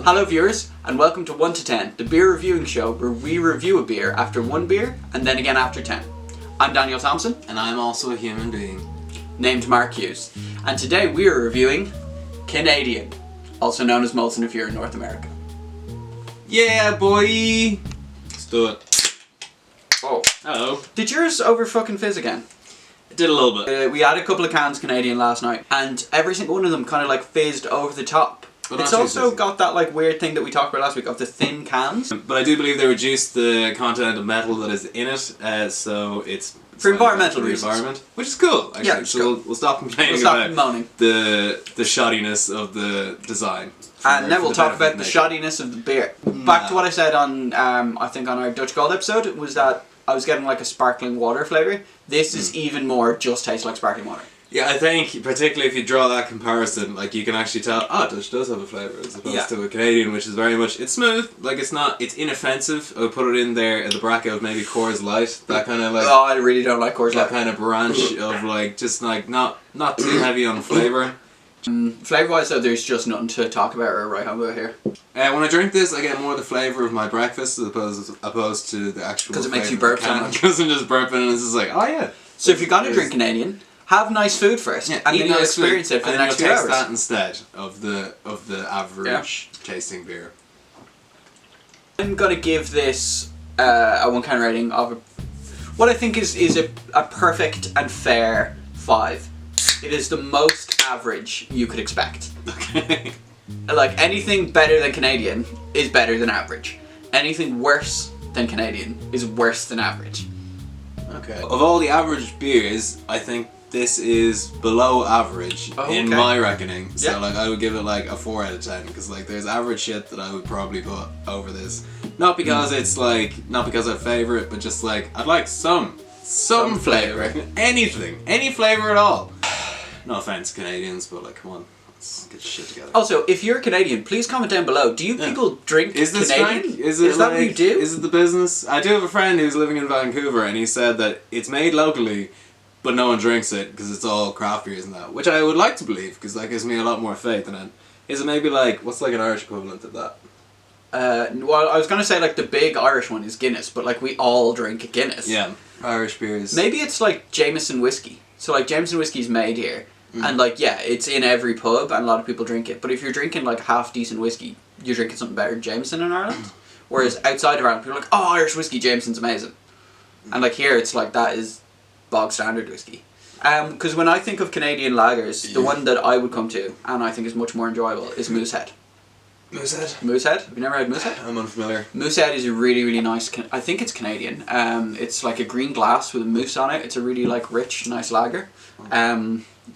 Hello viewers, and welcome to 1 to 10, the beer reviewing show where we review a beer after 1 beer and then again after 10. I'm Daniel Thompson. And I'm also a human being. Named Mark Hughes. And today we are reviewing Canadian, also known as Molson if you're in North America. Yeah, boy! Let's do it. Oh. Hello. Did yours over fucking fizz again? It did a little bit. We had a couple of cans Canadian last night, and every single one of them kind of like fizzed over the top. But it's also got that like weird thing that we talked about last week of the thin cans. But I do believe they reduced the content of metal that is in it, so it's for environmental reasons. Environment, which is cool, actually. Yeah, so we'll stop complaining about moaning. The shoddiness of the design. And now we'll talk about the shoddiness of the beer. Back to what I said on, I think on our Dutch Gold episode, was that I was getting like a sparkling water flavour. This is even more just tastes like sparkling water. Yeah, I think, particularly if you draw that comparison, like you can actually tell, Dutch does have a flavour as opposed to a Canadian, which is very much, it's smooth, like it's inoffensive. I would put it in there at the bracket of maybe Coors Light, that kind of like... Oh, I really don't like Coors Light. That kind of branch of like, just like, not too heavy on flavour. Flavour wise though, there's just nothing to talk about or write home about here. When I drink this, I get more the flavour of my breakfast as opposed to the actual... Because it makes you burp so much. Because I'm just burping and it's just like, oh yeah. So if you're going to drink Canadian, have nice food first, and then you'll experience it for the next 2 hours. And that instead of the average tasting beer. I'm going to give this a 1 can rating of what I think is a perfect and fair 5. It is the most average you could expect. Okay. Like, anything better than Canadian is better than average. Anything worse than Canadian is worse than average. Okay. Of all the average beers, I think this is below average in my reckoning. So like I would give it like a 4 out of 10 because like there's average shit that I would probably put over this. Not because it's like, not because I favour it, but just like I'd like some flavour. Anything. Any flavour at all. No offence Canadians, but like come on. Let's get shit together. Also, if you're Canadian, please comment down below. Do you people drink Canadian? Frank? Is that like, what you do? Is it the business? I do have a friend who's living in Vancouver and he said that it's made locally but no one drinks it because it's all craft beers and that. Which I would like to believe because that gives me a lot more faith in it. Is it maybe like, what's like an Irish equivalent of that? Well, I was going to say like the big Irish one is Guinness, but like we all drink Guinness. Yeah, Irish beers. Maybe it's like Jameson whiskey. So like Jameson whiskey is made here. And like, yeah, it's in every pub and a lot of people drink it. But if you're drinking like half decent whiskey, you're drinking something better than Jameson in Ireland. Whereas outside of Ireland, people are like, oh, Irish whiskey, Jameson's amazing. And like here, it's like that is bog standard whiskey. Because when I think of Canadian lagers, the one that I would come to, and I think is much more enjoyable, is Moosehead. Moosehead? Moosehead? Have you never had Moosehead? I'm unfamiliar. Moosehead is a really, really nice, I think it's Canadian. It's like a green glass with a moose on it. It's a really like rich, nice lager.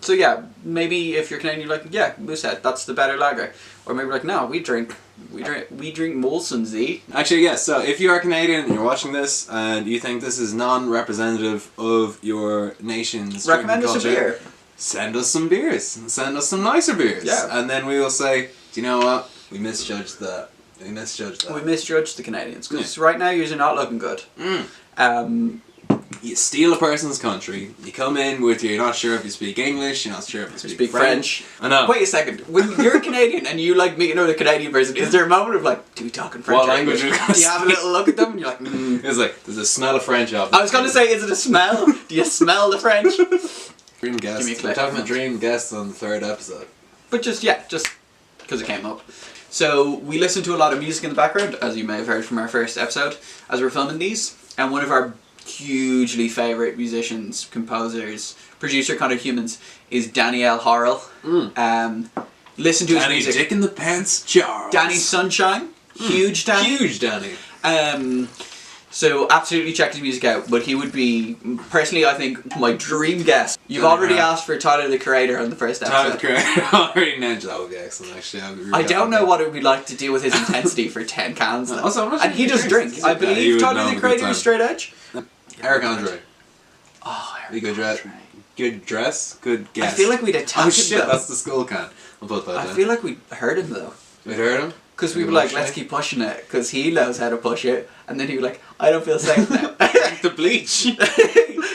So yeah, maybe if you're Canadian, you're like, yeah, Moosehead, that's the better lager. Or maybe like, no, we drink Molson Z. Actually, yes. So if you are Canadian and you're watching this and you think this is non-representative of your nation's recommend us culture, a beer. Send us some beers. Send us some nicer beers. Yeah. And then we will say, do you know what? We misjudged that. We misjudged the Canadians because right now you're not looking good. You steal a person's country, you come in with you're not sure if you speak English, you're not sure if you speak French. I know. Wait a second, when you're Canadian and you like meet another Canadian person, is there a moment of like, do we talk in French? What language? Do you have a little look at them and you're like, It's like, there's a smell of French off. I was going to say, is it a smell? Do you smell the French? Dream guest. We're talking about dream guests on the 3rd episode. But just because it came up. So we listened to a lot of music in the background, as you may have heard from our first episode, as we're filming these, and one of our hugely favourite musicians, composers, producer kind of humans is Danielle Horrell. Listen to his music. Danny Dick in the Pants Charles. Danny Sunshine. Huge Danny. Huge Danny. So absolutely check his music out, but he would be, personally I think, my dream guest. You've already asked for Tyler the Creator on the first episode. Tyler the Creator, already mentioned. That would be excellent actually. I don't know what it would be like to deal with his intensity for 10 cans though. Also, and he does drink. I believe Tyler the Creator is straight edge. Eric Andre. Oh, Eric Andre. Good dress, good guess. I feel like we'd attack him. Oh shit, that's the skull can. I'll put that down. I feel like we heard him though. We'd heard him? Because we were like, let's keep pushing it, because he knows how to push it. And then he was like, I don't feel safe now. The bleach.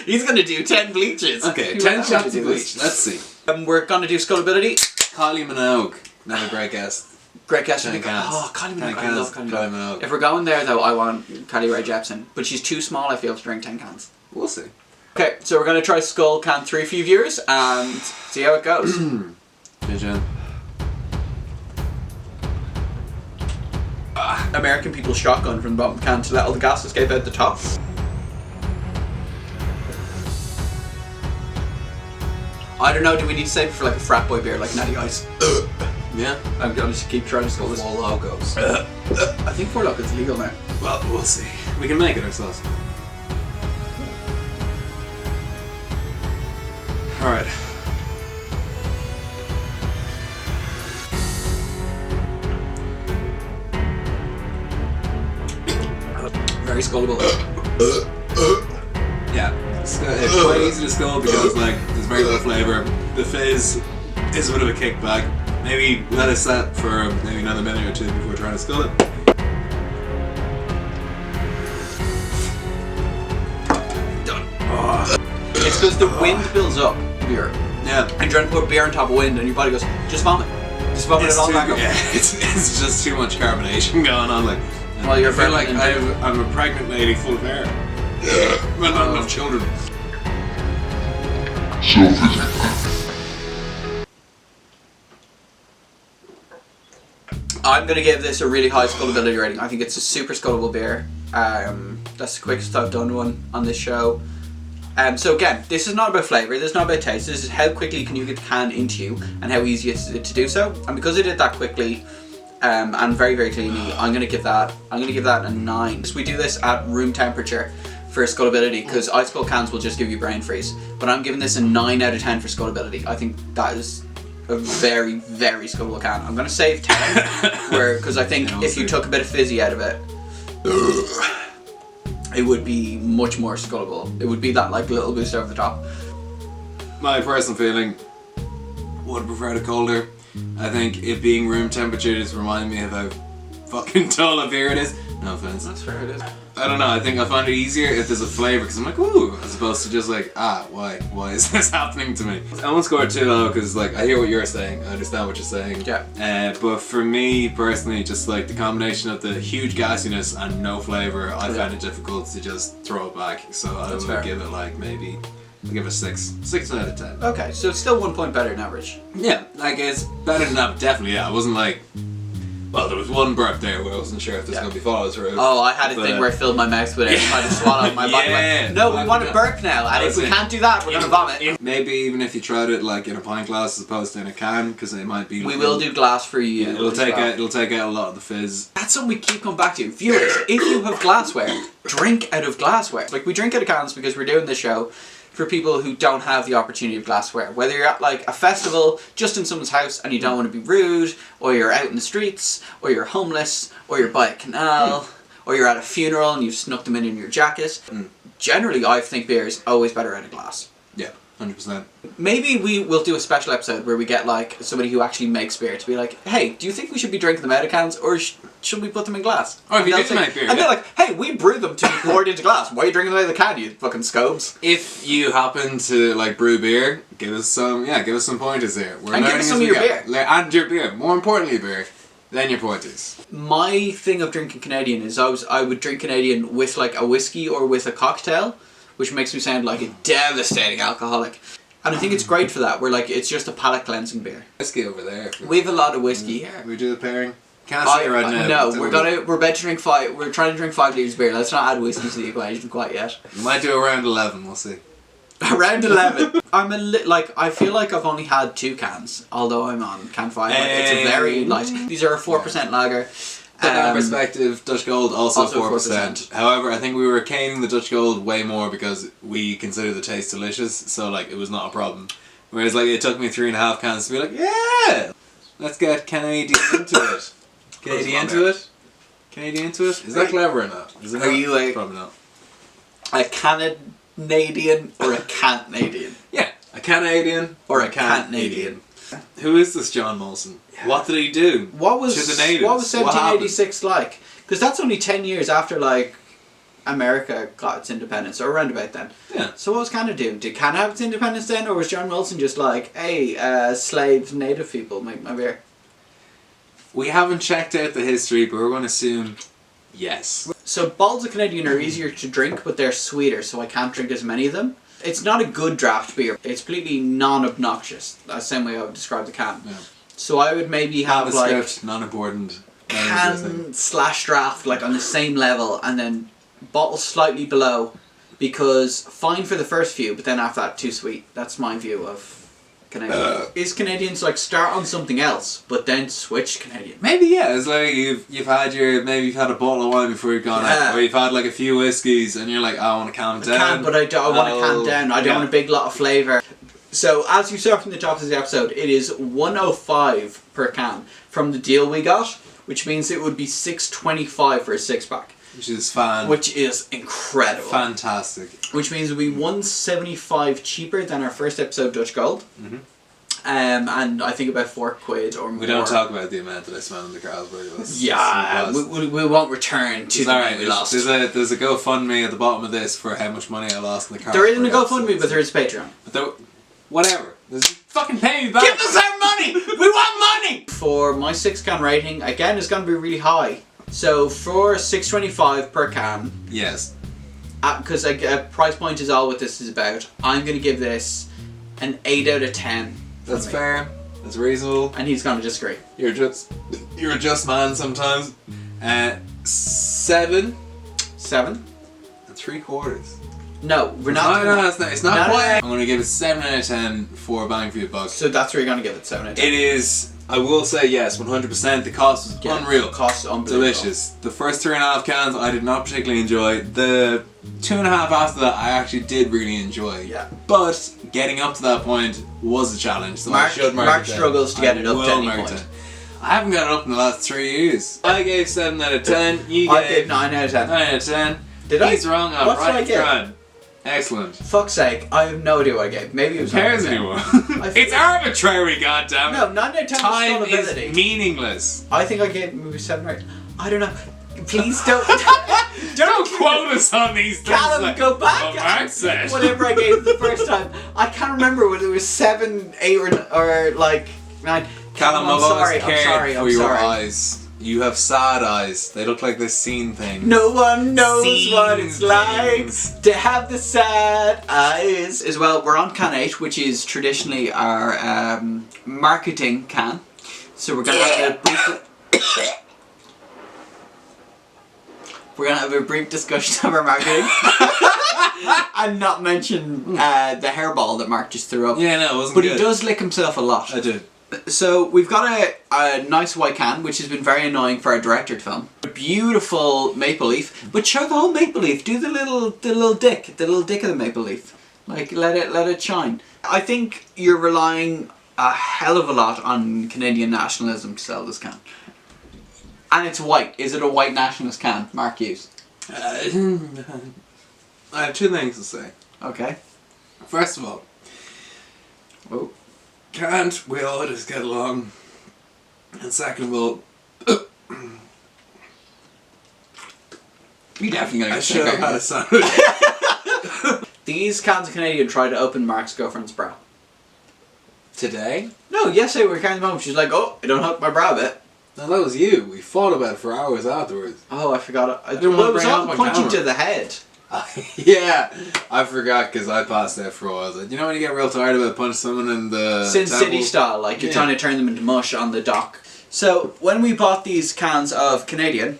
He's going to do 10 bleaches. Okay, 10 shots of bleach. Let's see. We're going to do Skulability. Kylie Minogue. Another great guest. Great guess. Kylie Minogue. Oh, Kylie Minogue. I love Kylie Minogue. Minogue. If we're going there, though, I want Kylie Rae Jepsen. But she's too small, I feel, to drink 10 cans. We'll see. Okay, so we're going to try Skull Can 3 for you viewers and see how it goes. Pigeon. American people shotgun from the bottom of the can to let all the gas escape out the top. I don't know, do we need to save it for like a frat boy beer like Natty Ice? Yeah. I'm going to keep trying to skull this. 4 Locos. I think 4 Locos is legal now. Well, we'll see. We can make it ourselves. Alright. Very skullable. Yeah. It's quite easy to skull because like there's very little flavour. The fizz is a bit of a kickback. Maybe let it set for maybe another minute or two before trying to skull it. Done. Oh. It's because the wind builds up beer. Yeah. And you're trying to put beer on top of wind and your body goes, just vomit. Just vomit it all back up. Yeah, it's just too much carbonation going on. Like, well, you're I feel like I'm a pregnant lady full of hair. But not enough children. I'm going to give this a really high skullability rating. I think it's a super skullable beer. That's the quickest I've done one on this show. So again, this is not about flavour, this is not about taste, this is how quickly can you get the can into you and how easy it is to do so. And because I did that quickly and very, very cleanly, I'm gonna give that a 9. So we do this at room temperature for skullability because ice cold cans will just give you brain freeze. But I'm giving this a 9 out of 10 for skullability. I think that is a very, very skullable can. I'm gonna save 10 because I think if you took a bit of fizzy out of it, it would be much more skullable. It would be that like little boost over the top. My personal feeling would prefer it colder. I think it being room temperature just reminds me of how fucking tall a beer it is. No offense. That's fair, it is. I don't know, I think I find it easier if there's a flavour because I'm like, ooh, as opposed to just like, why is this happening to me? I won't score too low because like, I hear what you're saying, I understand what you're saying. Yeah. But for me personally, just like the combination of the huge gassiness and no flavour, I find it difficult to just throw it back. So I would give it like maybe, I'll give it a 6 out of 10. Okay, so it's still 1 point better than average. Yeah, like it's better than that, definitely, yeah. I wasn't like, well, there was one burp there where I wasn't sure if this was going to be followed through. Oh, I had a thing where I filled my mouth with it, trying to swallow my body. Like, no, we want to burp now, and if we can't do that, we're going to vomit. Maybe even if you tried it like in a pint glass as opposed to in a can, because it might be. We will do glass for you. Yeah, it'll take out a lot of the fizz. That's something we keep coming back to. Viewers, if you have glassware, drink out of glassware. Like we drink out of cans because we're doing this show for people who don't have the opportunity of glassware. Whether you're at like a festival, just in someone's house and you don't want to be rude, or you're out in the streets, or you're homeless, or you're by a canal, or you're at a funeral and you've snuck them in your jacket. Generally, I think beer is always better out of glass. Yeah, 100%. Maybe we will do a special episode where we get like somebody who actually makes beer to be like, hey, do you think we should be drinking them out of cans or should we put them in glass? Or if you do make beer. And they're like, hey, we brew them to be poured into glass. Why are you drinking them out of the can, you fucking scobes? If you happen to like brew beer, give us some pointers here. And give us some of your beer. And your beer. More importantly, beer. Then your pointers. My thing of drinking Canadian is I would drink Canadian with like a whiskey or with a cocktail, which makes me sound like a devastating alcoholic. And I think it's great for that, where like it's just a palate cleansing beer. Whiskey over there. We have a lot of whiskey here. We do the pairing. Can't see it right now. No, we're about to drink 5. We're trying to drink 5 litres of beer. Let's not add whiskey to the equation quite yet. We might do around 11. We'll see. Around 11. I feel like I've only had 2 cans, although I'm on can 5. Like, it's a very light. These are a 4% lager. Put that in perspective, Dutch Gold also 4%. However, I think we were caning the Dutch Gold way more because we consider the taste delicious, so like it was not a problem. Whereas like it took me 3.5 cans to be like, yeah, let's get Canadian into it. Canadian into it? Canadian into it? Is that clever or not? Is it Are you like probably not. A Canadian or a Canadian? Yeah, a Canadian or a Canadian. Who is this John Molson? Yeah. What did he do? What was to the natives? What was 1786 like? Because that's only 10 years after like America got its independence, or around about then. Yeah. So what was Canada doing? Did Canada have its independence then, or was John Molson just like, hey, slaves, native people, make my beer? We haven't checked out the history, but we're going to assume yes. So bottles of Canadian are easier to drink, but they're sweeter, so I can't drink as many of them. It's not a good draft beer. It's completely non-obnoxious. That's the same way I would describe the can. Yeah. So I would maybe have like non-important can / draft like on the same level, and then bottle slightly below, because fine for the first few, but then after that too sweet. That's my view of Canadian. Is Canadians like start on something else but then switch Canadian? Maybe yeah. It's like you've had a bottle of wine before you've gone out, or you've had like a few whiskeys and you're like, I want to calm down. But I want to calm down. I don't want a big lot of flavour. So as you saw from the top of the episode, it is $105 per can from the deal we got, which means it would be $6.25 for a 6-pack. Which is fun. Which is incredible. Fantastic. Which means it would be $1.75 cheaper than our first episode, Dutch Gold. Mm-hmm. And I think about £4 or more. We don't talk about the amount that I spent on the Carlsberg. Yeah, we won't return to the money we lost. There's a GoFundMe at the bottom of this for how much money I lost in the Carlsberg. There isn't a GoFundMe, but there is Patreon. But whatever. Fucking pay me back. Give us our money! We want money! For my 6-can rating, again, it's going to be really high. So for $6.25 per can. Yes. Because price point is all what this is about. I'm going to give this an 8 out of 10. That's fair. That's reasonable. And he's going to disagree. You're a just man sometimes. 7. 7. 3/4. No, we're not. No, it's not quite. I'm going to give it 7 out of 10 for bang for your buck. So that's where you're going to give it 7 out of 10. It is. I will say yes, 100%. The cost was unreal. Cost unbelievable. Delicious. The first 3.5 cans I did not particularly enjoy. The 2.5 after that I actually did really enjoy. Yeah. But getting up to that point was a challenge. So Mark struggles to get it up to any point. I haven't got it up in the last 3 years. I gave 7 out of 10. I gave 9 out of 10. 9 out of 10. Did I? He's wrong. What did I give? Excellent. Fuck's sake, I have no idea what I gave. Maybe it was. Who cares anymore? It's arbitrary, goddammit. No, 9 out of 10 Time was Skulability. is meaningless. I think I gave maybe 7 or 8. I don't know. Please don't. don't quote us on these things. Callum, go back. Mark said. Whatever I gave the first time. I can't remember whether it was 7, 8, or like 9. Callum, I'm sorry. I'm sorry. Eyes. You have sad eyes. They look like they've seen things. No one knows what it's like to have the sad eyes. As well, we're on can 8, which is traditionally our marketing can. So we're gonna have a brief discussion of our marketing. And not mention the hairball that Mark just threw up. Yeah, no, it wasn't good. But he does lick himself a lot. I do. So we've got a nice white can, which has been very annoying for our directed film. A beautiful maple leaf, but show the whole maple leaf. Do the little dick of the maple leaf. Like let it shine. I think you're relying a hell of a lot on Canadian nationalism to sell this can. And it's white. Is it a white nationalist can, Mark Hughes? I have 2 things to say. Okay. First of all, can't we all just get along? And second of all, you definitely gonna get I should have had a sandwich. These cans of Canadian tried to open Mark's girlfriend's brow. Today? No, yesterday we were carrying them home. She's like, "Oh, it don't help my brow a bit." No, that was you. We fought about it for hours afterwards. Oh, I forgot it. I didn't want to bring up my punching camera. to the head. Yeah, I forgot because I passed out for a while. I was like, you know when you get real tired about punching someone in the Sin City style, like you're trying to turn them into mush on the dock. So when we bought these cans of Canadian,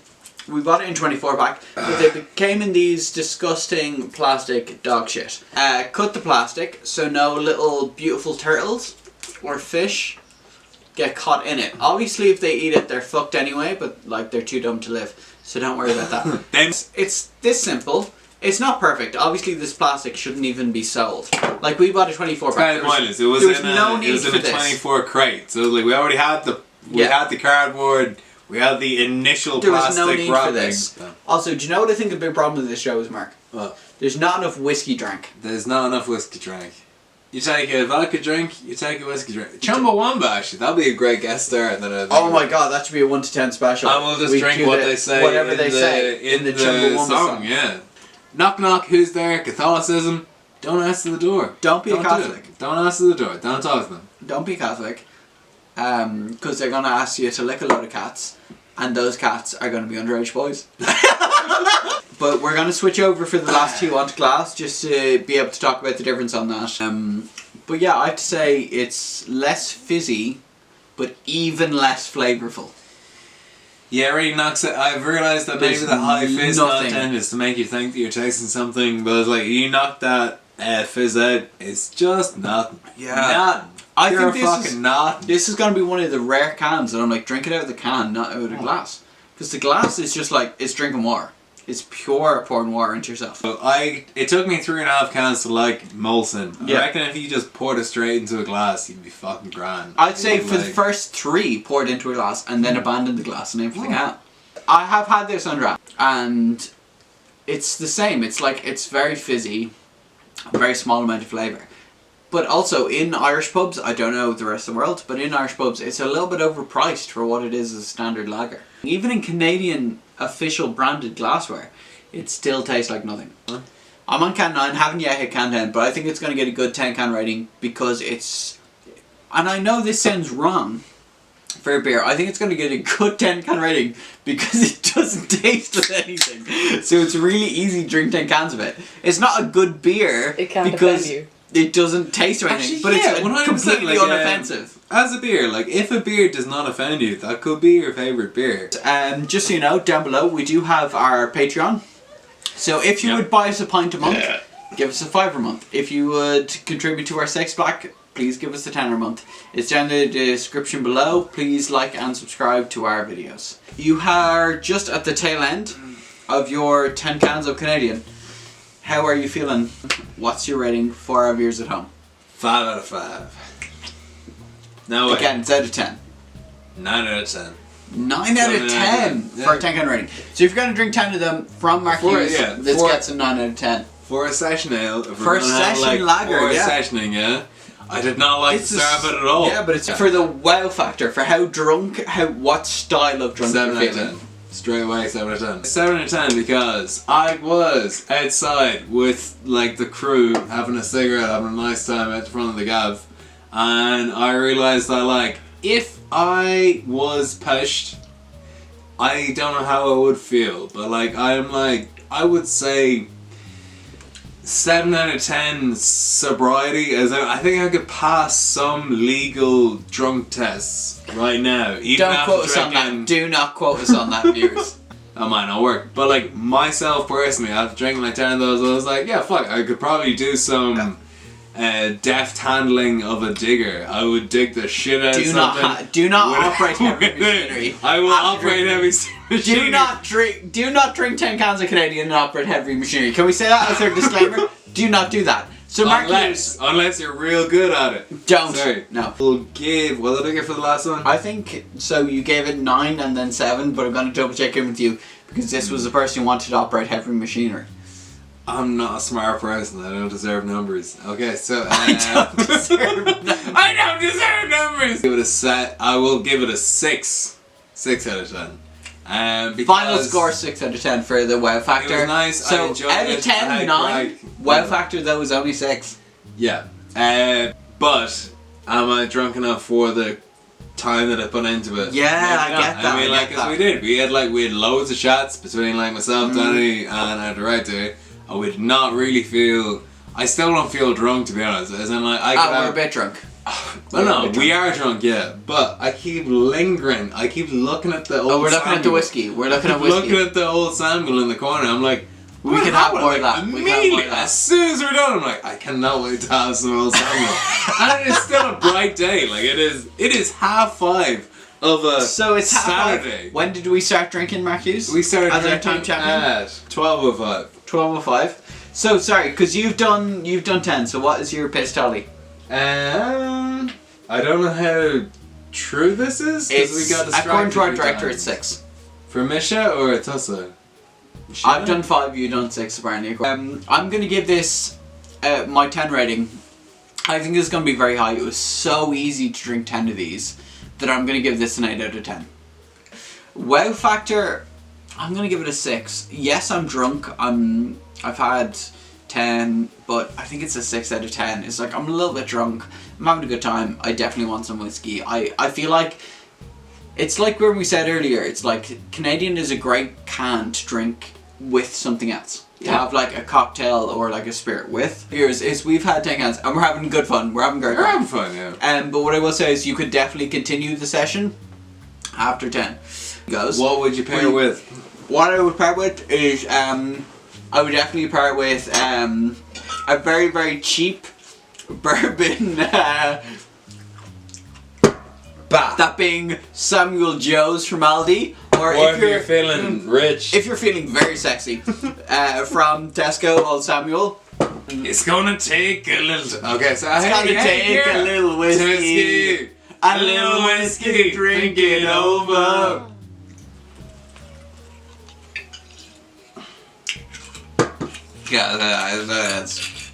we bought it in 24-pack, but they came in these disgusting plastic dog shit. Cut the plastic so no little beautiful turtles or fish get caught in it. Obviously if they eat it they're fucked anyway, but like they're too dumb to live, so don't worry about that. It's this simple. It's not perfect. Obviously this plastic shouldn't even be sold. Like we bought a 24-pack. Kind of pointless. It was in a 24 crate. So like we already had the cardboard. We had the initial plastic There was no need wrapping. for this. Also, do you know what I think the big problem with this show is, Mark? What? There's not enough whiskey drank. There's not enough whiskey drank. You take a vodka drink, you take a whiskey drink. Chumbawamba, actually, that'd be a great guest star. And then oh my god, that should be a 1 to 10 special. And we'll just drink what they say. Whatever they say in the Chumbawamba song. Yeah. Knock knock, who's there? Catholicism. Don't answer the door. Don't be a Catholic. Don't answer the door. Don't talk to them. Don't be Catholic. because they're going to ask you to lick a load of cats, and those cats are going to be underage boys. But we're going to switch over for the last two onto glass, just to be able to talk about the difference on that. But yeah, I have to say it's less fizzy, but even less flavourful. Yeah, it really knocks it. I've realised that maybe the high fizz content is to make you think that you're tasting something, but it's like you knock that fizz out, it's just nothing. Yeah. Nothing. I You're think fucking nothing. This is going to be one of the rare cans that I'm like, drink it out of the can, not out of the glass. Because the glass is just like, it's drinking water. It's pure pouring water into yourself. So it took me 3.5 cans to like Molson. I reckon if you just poured it straight into a glass, you'd be fucking grand. I'd say for the first 3, pour it into a glass and then abandon the glass and aim for the can. I have had this on draft and it's the same. It's like, it's very fizzy, a very small amount of flavour. But also in Irish pubs, I don't know the rest of the world, but in Irish pubs it's a little bit overpriced for what it is as a standard lager. Even in Canadian official branded glassware, it still tastes like nothing. I'm on can 9, haven't yet hit can 10, but I think it's going to get a good 10 can rating because it's... And I know this sounds wrong for a beer. I think it's going to get a good 10 can rating because it doesn't taste with anything. So it's really easy to drink 10 cans of it. It's not a good beer because it doesn't taste or anything, but it's completely unoffensive. As a beer, like if a beer does not offend you, that could be your favourite beer. Just so you know, down below we do have our Patreon. So if you would buy us a pint a month, give us a £5 a month. If you would contribute to our Sex Black, please give us a £10 a month. It's down in the description below. Please like and subscribe to our videos. You are just at the tail end of your 10 cans of Canadian. How are you feeling? What's your rating for our viewers at home? 5 out of 5. No way. Again, it's out of 10. 9 out of 10. 9 out of 10 for a 10 can rating. So if you're going to drink 10 of them from Mark Hughes, this gets a 9 out of 10. For a session ale. For a session lager, for a sessioning, I did not like the start of it at all. Yeah, but it's for the wow factor, for how drunk, what style of drunk 7 you're out feeling. of 10. Straight away, 7 out of 10. 7 out of 10 because I was outside with like the crew having a cigarette, having a nice time at the front of the gav, and I realised that like if I was pushed, I don't know how I would feel, but like I would say 7 out of 10 sobriety, as I think I could pass some legal drunk tests right now. Even Don't quote us on that. Do not quote us on that, viewers. That might not work. But like myself personally, after drinking like 10 of those, I was like, yeah, fuck, I could probably do some deft handling of a digger. I would dig the shit out of something. Do not operate heavy machinery. I will operate heavy machinery. Do not drink 10 cans of Canadian and operate heavy machinery. Can we say that as our disclaimer? Do not do that. So Mark Hughes, unless you're real good at it. Don't. Sorry. No. We'll give, what did I give for the last one? I think, so you gave it 9 and then 7, but I'm going to double check in with you because this was the person who wanted to operate heavy machinery. I'm not a smart person. I don't deserve numbers. Okay, so I don't deserve numbers. I don't deserve numbers. Give it a set. I will give it a 6. 6 out of 10. Final score 6 out of 10 for the wow factor. It was nice. So I enjoyed out of 10, 9. Wow factor though was only 6. Yeah. But am I drunk enough for the time that I put into it? Yeah, I get that. I mean, like, cause we did. We had loads of shots between like myself, Danny, and our director. I would not really feel. I still don't feel drunk, to be honest. As in, like, we're a bit drunk. Well, no, we are drunk, yeah. But I keep lingering. I keep looking at the old. Oh, we're looking at the whiskey. We're looking at whiskey. Looking at the old Samuel in the corner. I'm like, we can have more of that. Immediately, as soon as we're done, I'm like, I cannot wait to have some old Samuel. And it is still a bright day. Like it is 5:30 of a so it's Saturday. 5:30. When did we start drinking, Mark Hughes? We started as drinking our time champion at 12:05. 12:05. So sorry, because you've done 10. So what is your piss tally? I don't know how true this is. It's, we got according to our director, it's 6. For Misha or Tussa? I've done 5, you've done 6 apparently. I'm going to give this my 10 rating. I think this is going to be very high. It was so easy to drink 10 of these that I'm going to give this an 8 out of 10. Wow factor, I'm going to give it a 6. Yes, I'm drunk. I've had 10, but I think it's a 6 out of 10. It's like, I'm a little bit drunk, I'm having a good time, I definitely want some whiskey. I feel like, it's like when we said earlier, it's like, Canadian is a great can to drink with something else. To have like a cocktail or like a spirit with. Is we've had 10 cans and we're having good fun. We're having great fun. We're having fun, yeah. But what I will say is you could definitely continue the session after 10 goes. What would you pair with? What I would pair with is I would definitely pair with a very, very cheap bourbon that being Samuel Joe's from Aldi. Or if you're feeling rich. If you're feeling very sexy. From Tesco, Old Samuel. It's gonna take a little... Okay, so it's gonna take a little whiskey. A little whiskey, drink it over. Yeah, that's...